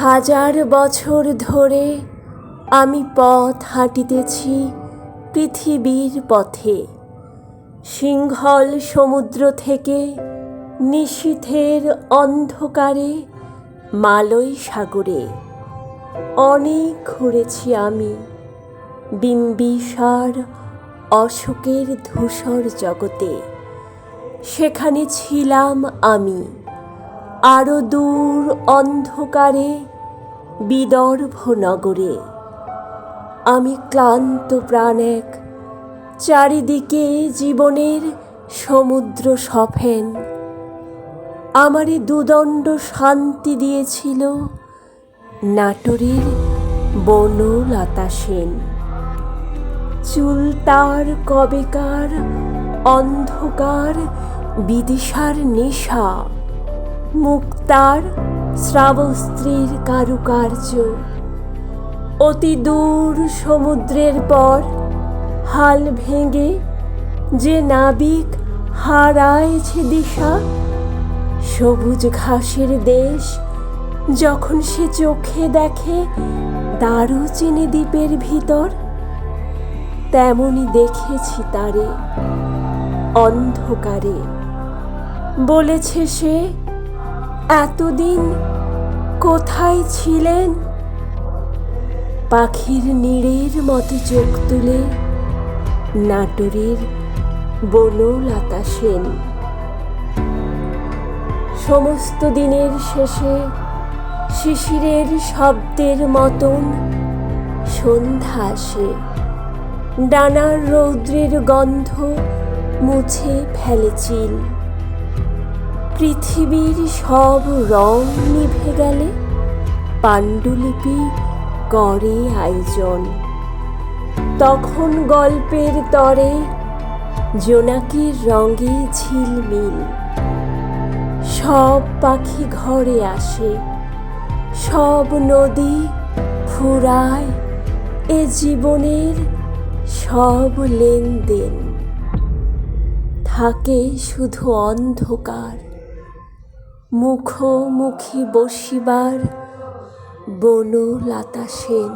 হাজার বছর ধরে আমি পথ হাঁটিতেছি পৃথিবীর পথে, সিংহল সমুদ্র থেকে নিশীথের অন্ধকারে মালয় সাগরে। অনেক ঘুরেছি আমি বিম্বিসার অশোকের ধূসর জগতে। সেখানে ছিলাম আমি আরো দূর অন্ধকারে বিদর্ভ নগরে। আমি ক্লান্ত প্রাণ এক, চারিদিকে জীবনের সমুদ্র সফেন। আমারে দুদণ্ড শান্তি দিয়েছিল নাটোরের বনলতা সেন। চুল তার কবেকার অন্ধকার বিদিশার নেশা, মুক্তার শ্রাবস্ত্রীর কারুকার্য। অতি দূর সমুদ্রের পর হাল ভেঙে যে নাবিক হারায়ছে দিশা, সবুজ ঘাসের দেশ যখন সে চোখে দেখে দারুচিনি দ্বীপের ভিতর, তেমনি দেখেছি তারে অন্ধকারে। বলেছে সে, এতদিন কোথায় ছিলেন? পাখির নীড়ের মতো চোখ তুলে নাটোরের বনলতা সেন। সমস্ত দিনের শেষে শিশিরের শব্দের মতন সন্ধ্যা আসে। ডানার রৌদ্রের গন্ধ মুছে ফেলে চিল। পৃথিবীর সব রং নিভে গেলে পাণ্ডুলিপি করে আয়োজন। তখন গল্পের তরে জোনাকির রঙে ঝিলমিল। সব পাখি ঘরে আসে, সব নদী ফুরায় এ জীবনের সব লেনদেন। থাকে শুধু অন্ধকার, মুখোমুখি বসিবার বনলতা সেন।